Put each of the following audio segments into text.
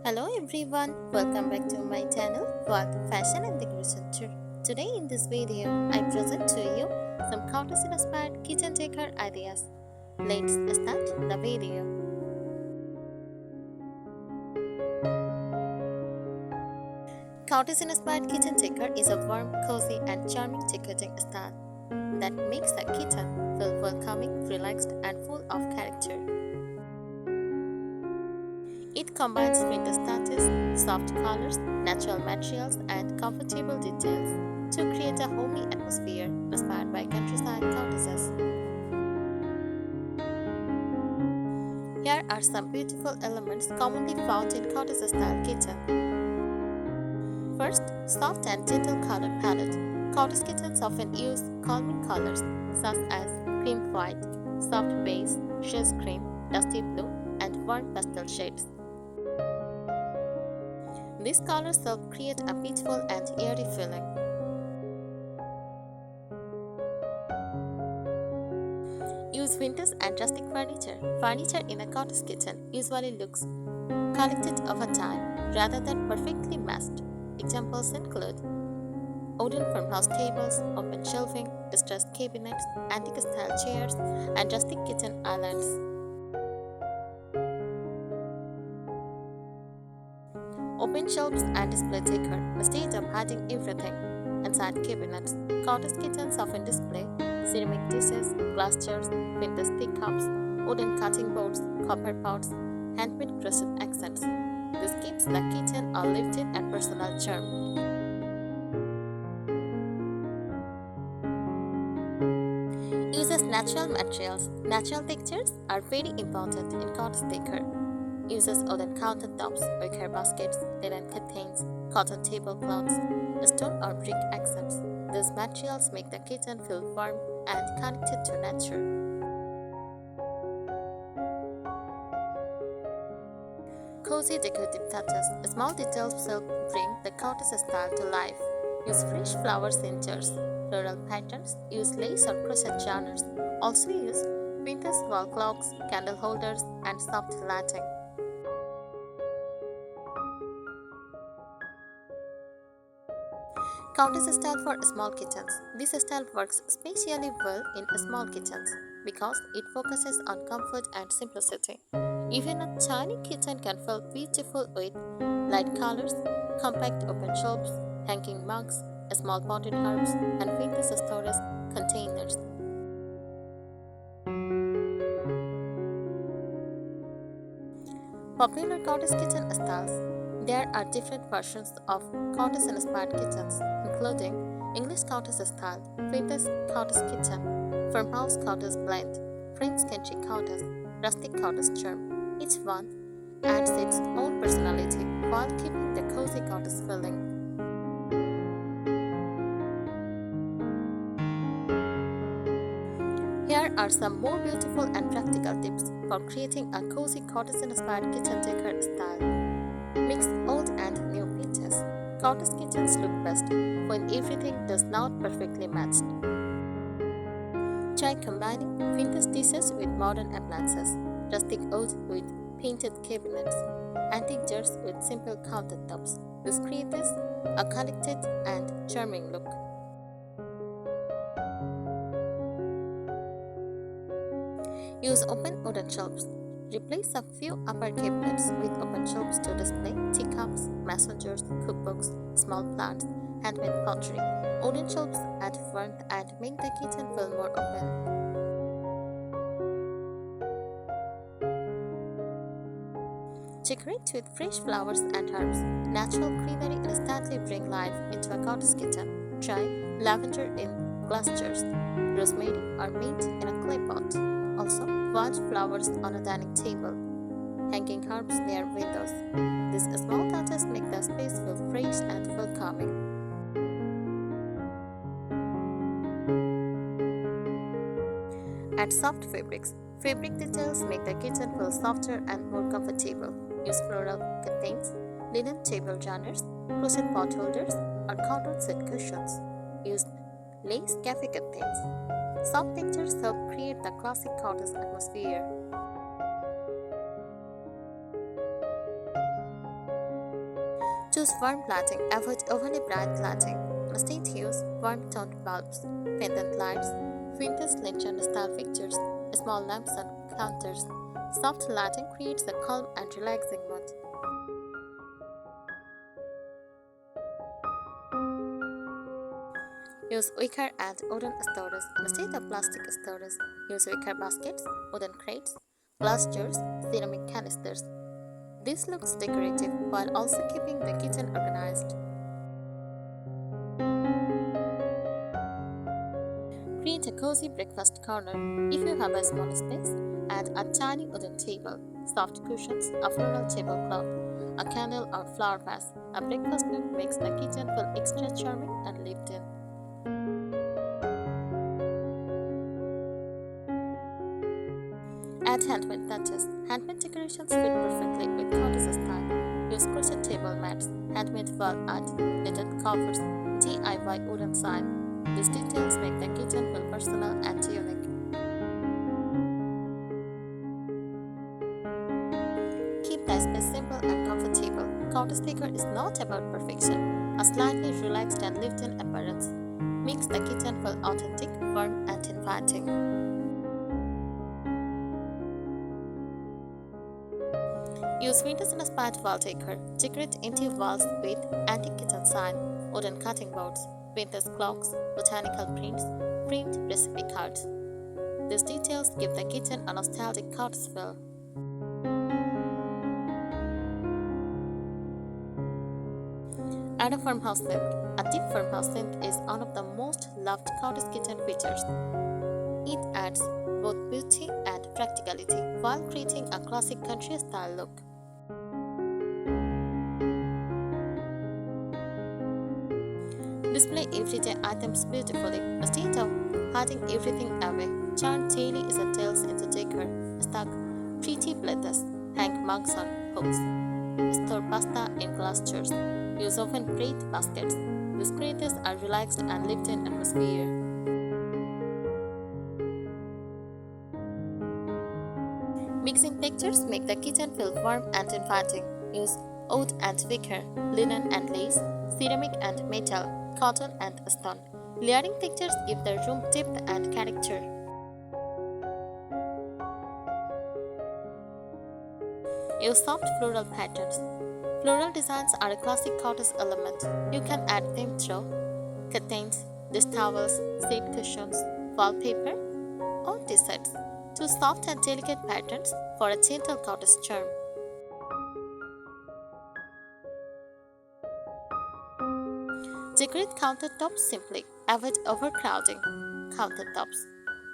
Hello everyone, welcome back to my channel for the fashion and decoration tour. Today in this video, I present to you some cottage inspired kitchen decor ideas. Let's start the video. Cottage inspired kitchen decor is a warm, cozy and charming decorating style that makes the kitchen feel welcoming, relaxed and full of character. It combines vintage touches, soft colors, natural materials, and comfortable details to create a homey atmosphere inspired by countryside cottages. Here are some beautiful elements commonly found in cottage-style kitchen. First, soft and gentle color palette. Cottage kitchens often use calming colors such as cream white, soft beige, shades cream, dusty blue, and warm pastel shades. These colors help create a peaceful and airy feeling. Use vintage and rustic furniture. Furniture in a cottage kitchen usually looks collected over time rather than perfectly matched. Examples include wooden farmhouse tables, open shelving, distressed cabinets, antique-style chairs, and rustic kitchen islands. Open shelves and display decor instead of hiding everything inside cabinets. Cottage kitchens often display ceramic dishes, glass jars, vintage teacups, wooden cutting boards, copper pots, handmade crochet accents. This gives the kitchen a lived-in and personal charm. Uses natural materials. Natural textures are very important in cottage decor. Uses wooden countertops, wicker baskets, linen curtains, cotton tablecloths, stone or brick accents. These materials make the kitchen feel warm and connected to nature. Cozy decorative touches. Small details help bring the cottage style to life. Use fresh flowers in jars, floral patterns, use lace or crochet genres. Also use vintage wall clocks, candle holders, and soft lighting. Cottage style for small kitchens. This style works especially well in small kitchens because it focuses on comfort and simplicity. Even a tiny kitchen can feel beautiful with light colors, compact open shelves, hanging mugs, small potted herbs, and vintage storage containers. Popular cottage kitchen styles. There are different versions of cottage-inspired kitchens, including English cottage style, vintage cottage kitchen, farmhouse cottage blend, French country cottage, rustic cottage charm. Each one adds its own personality while keeping the cozy cottage feeling. Here are some more beautiful and practical tips for creating a cozy cottage-inspired kitchen decor style. Mix old and new pieces. Cottage kitchens look best when everything does not perfectly match. Try combining vintage dishes with modern appliances, rustic wood with painted cabinets, antique jars with simple countertops. This creates a collected and charming look. Use open wooden shelves. Replace a few upper cabinets with open shelves to display teacups, mason jars, cookbooks, small plants, handmade pottery. Wooden shelves add warmth and make the kitchen feel more open. Decorate with fresh flowers and herbs. Natural greenery instantly bring life into a cottage kitchen. Try lavender in glass jars, rosemary or mint in a clay pot. Also, wildflowers on a dining table, hanging herbs near windows. These small touches make the space feel fresh and welcoming. Add soft fabrics. Fabric details make the kitchen feel softer and more comfortable. Use floral curtains, linen table runners, crochet pot holders, or cotton seat cushions. Use lace cafe curtains. Soft textures help create the classic cottage atmosphere. Choose warm lighting, avoid overly bright lighting. Instead use warm toned bulbs, pendant lights, vintage lantern style fixtures, small lamps on counters. Soft lighting creates a calm and relaxing mood. Use wicker and wooden storage instead of plastic storage. Use wicker baskets, wooden crates, glass jars, ceramic canisters. This looks decorative while also keeping the kitchen organized. Create a cozy breakfast corner. If you have a small space, add a tiny wooden table, soft cushions, a floral tablecloth, a candle or flower vase. A breakfast nook makes the kitchen feel extra charming and lived in. Add handmade touches. Handmade decorations fit perfectly with cottage style. Use crochet table mats, handmade wall art, knitted covers, DIY wooden sign. These details make the kitchen feel personal and unique. Keep the space simple and comfortable. Cottage decor is not about perfection. A slightly relaxed and lived-in appearance makes the kitchen feel authentic, warm, and inviting. Use vintage-inspired wall decor. Decorate interior walls with antique kitchen sign, wooden cutting boards, vintage clocks, botanical prints, print recipe cards. These details give the kitchen a nostalgic cottage feel. Add a farmhouse sink. A deep farmhouse sink is one of the most loved cottage kitchen features. It adds both beauty and practicality while creating a classic country style look. Display everyday items beautifully instead of hiding everything away. Turn daily essentials into decor. Stock pretty platters. Hang mugs on hooks. Store pasta in glass jars. Use open plate baskets. These creators are relaxed and lived-in atmosphere. Mixing textures make the kitchen feel warm and inviting. Use wood and wicker, linen and lace, ceramic and metal, cotton and stone. Layering textures give the room depth and character. Use soft floral patterns. Floral designs are a classic cottage element. You can add them through curtains, dish towels, seat cushions, wallpaper, or tea sets. Choose soft and delicate patterns for a gentle cottage charm. Decorate countertops simply. Avoid overcrowding countertops.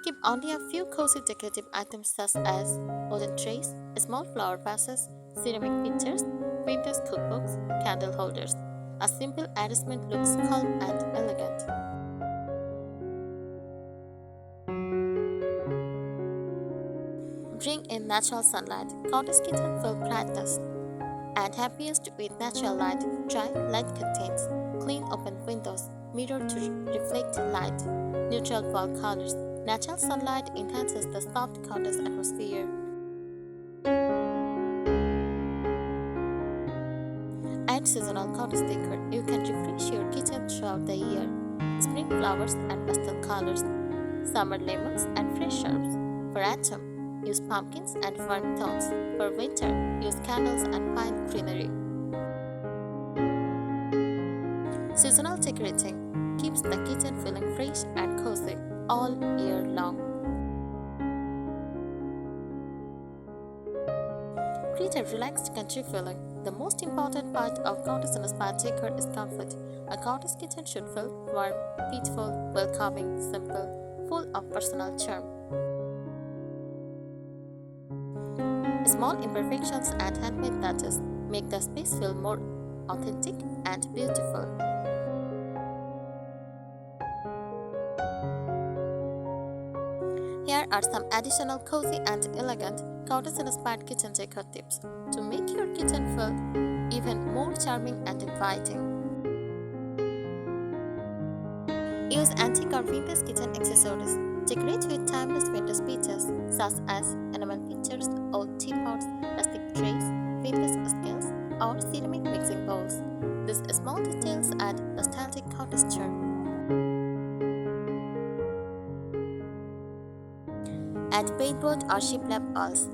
Keep only a few cozy decorative items such as wooden trays, small flower vases, ceramic pitchers, vintage cookbooks, candle holders. A simple arrangement looks calm and elegant. Bring in natural sunlight. Cottage kitchen feel brightest and happiest with natural light. Try light curtains, clean open windows, mirror to reflect light, neutral wall colors. Natural sunlight enhances the soft cottage atmosphere. Add seasonal cottage decor. You can refresh your kitchen throughout the year. Spring flowers and pastel colors, summer lemons and fresh herbs. For autumn, use pumpkins and warm tones. For winter, use candles and pine greenery. Seasonal decorating keeps the kitchen feeling fresh and cozy all year long. Create a relaxed country feeling. The most important part of cottage-inspired decor is comfort. A cottage kitchen should feel warm, peaceful, welcoming, simple, full of personal charm. Small imperfections and handmade touches make the space feel more authentic and beautiful. Here are some additional cozy and elegant cottage-inspired kitchen decor tips to make your kitchen feel even more charming and inviting. Use antique or vintage kitchen accessories. Decorate with timeless vintage pieces such as enamel pictures, old teapots, rustic trays, vintage scales, or ceramic mixing bowls. small details add nostalgic cottage charm. Add paintboard or shiplap walls.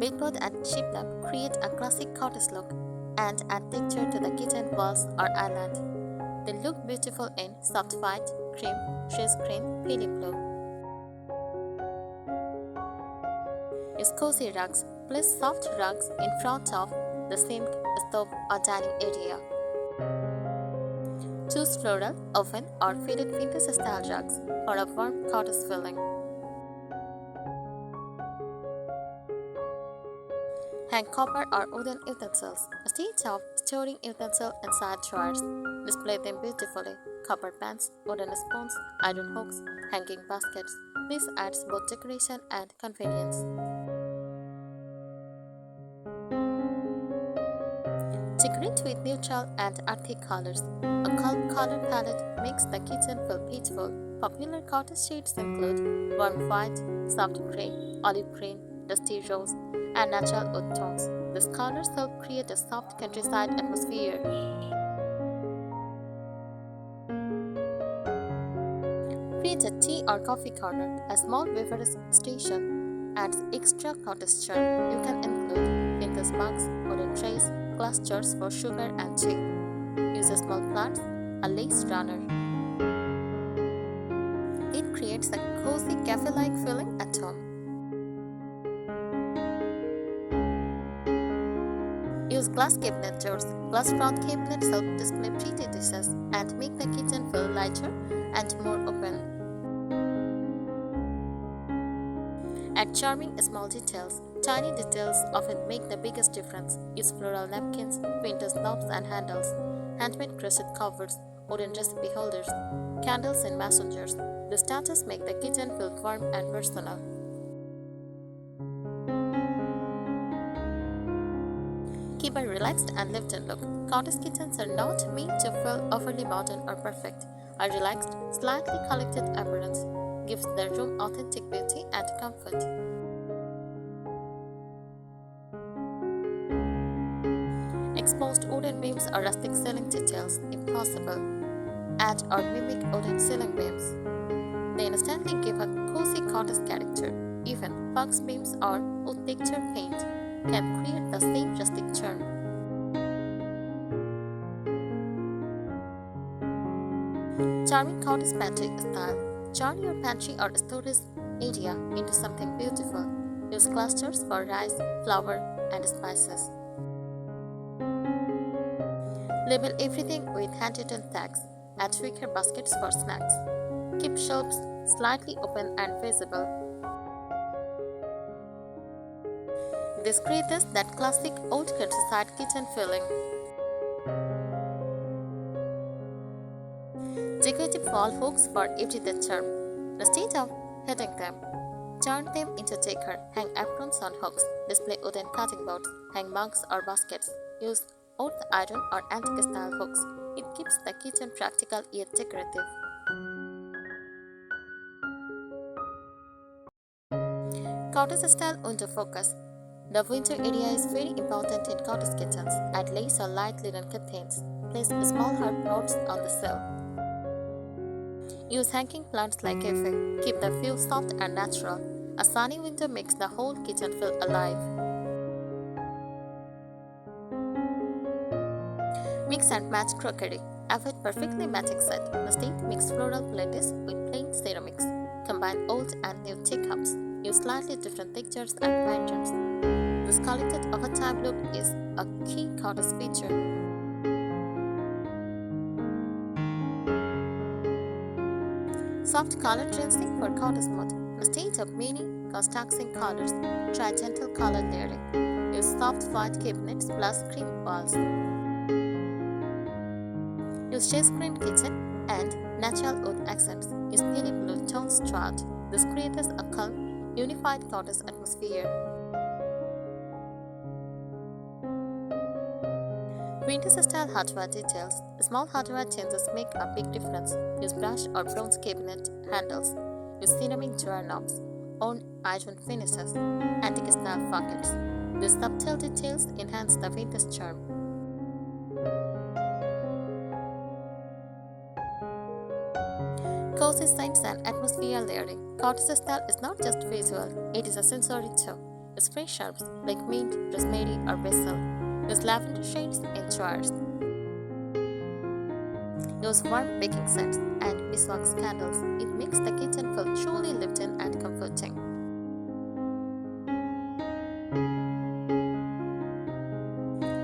Paintboard and shiplap create a classic cottage look and add texture to the kitchen walls or island. They look beautiful in soft white, cream, shades green, pale blue. Use cozy rugs. Place soft rugs in front of the sink, stove, or dining area. Choose floral, oven, or faded vintage-style rugs for a warm cottage feeling. Hang copper or wooden utensils. Instead of storing utensils inside drawers, display them beautifully. Copper pans, wooden spoons, iron hooks, hanging baskets. This adds both decoration and convenience. Decorate with neutral and earthy colors. A calm color palette makes the kitchen feel peaceful. Popular cottage shades include warm white, soft grey, olive green, dusty rose, and natural wood tones. These colors help create a soft countryside atmosphere. Create a tea or coffee corner. A small beverage station adds extra cottage charm. You can include vintage mugs, wooden trays, glass jars for sugar and tea. Use a small plants, a lace runner. It creates a cozy cafe-like feeling at home. Use glass cabinet doors. Glass front cabinets help display pretty dishes and make the kitchen feel lighter and more open. Add charming small details. Tiny details often make the biggest difference. Use floral napkins, vintage knobs and handles, handmade crochet covers, wooden recipe holders, candles and messengers. These touches make the kitchen feel warm and personal. Keep a relaxed and lived-in look. Cottage kitchens are not meant to feel overly modern or perfect. A relaxed, slightly collected appearance gives the room authentic beauty and comfort. Exposed wooden beams or rustic ceiling details, impossible. Add or mimic wooden ceiling beams. They instantly give a cozy cottage character. Even box beams or wood texture paint can create the same rustic charm. Charming cottage pantry style. Turn your pantry or storage area into something beautiful. Use clusters for rice, flour, and spices. Label everything with handwritten tags. Add wicker baskets for snacks. Keep shelves slightly open and visible. This creates that classic old countryside kitchen feeling. Decorative wall hooks for everyday charm. Instead of hitting them, turn them into decor. Hang aprons on hooks. Display wooden cutting boards. Hang mugs or baskets. Use old iron or antique style hooks. It keeps the kitchen practical yet decorative. Cottage style window focus. The window area is very important in cottage kitchens. Add lace or light linen curtains. Place small herb pots on the sill. Use hanging plants like cafe. Keep the view soft and natural. A sunny window makes the whole kitchen feel alive. Mix and match crockery. Avoid perfectly matching set. Instead, mix floral plates with plain ceramics. Combine old and new teacups. Use slightly different textures and patterns. This collected over time look is a key cottage feature. Soft color dressing for cottage mode. Instead of many contrasting colors, try gentle color layering. Use soft white cabinets plus cream walls. Use shades green kitchen and natural wood accents. Use pale blue tones throughout. This creates a calm, unified cottage atmosphere. Vintage-style hardware details. Small hardware changes make a big difference. Use brush or bronze cabinet handles. Use ceramic drawer knobs. Own iron finishes. Antique-style pockets. These subtle details enhance the vintage charm. Cozy scents and atmosphere layering. Cottage style is not just visual, it is a sensory too. Spray herbs like mint, rosemary, or basil. Use lavender shades in jars. Use warm baking scents and beeswax candles. It makes the kitchen feel truly lived in and comforting.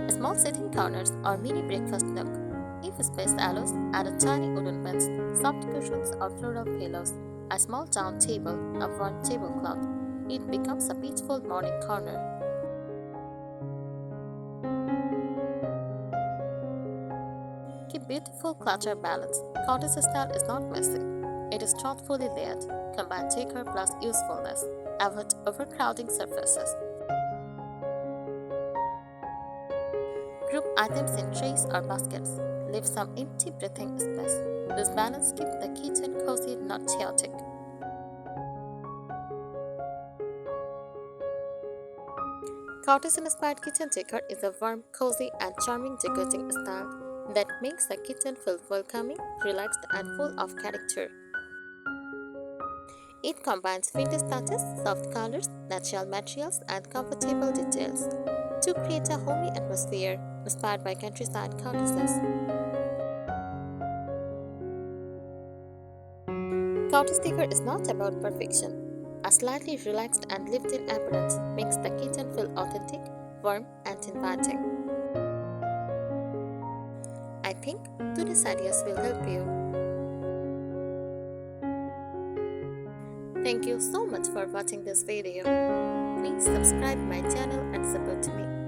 Small sitting corners or mini breakfast nook. If space allows, add a tiny wooden bench, soft cushions or floral pillows, a small down table, a warm tablecloth. It becomes a peaceful morning corner. Keep beautiful clutter balance. Cottage style is not messy. It is thoughtfully layered. Combine decor plus usefulness. Avoid overcrowding surfaces. Group items in trays or baskets. Leave some empty breathing space. This balance keeps the kitchen cozy, not chaotic. Cottage-inspired kitchen decor is a warm, cozy, and charming decorating style that makes the kitchen feel welcoming, relaxed, and full of character. It combines vintage touches, soft colors, natural materials, and comfortable details to create a homey atmosphere inspired by countryside cottages. Cottage decor is not about perfection. A slightly relaxed and lived-in appearance makes the kitchen feel authentic, warm, and inviting. I think today's ideas will help you. Thank you so much for watching this video. Please subscribe my channel and support me.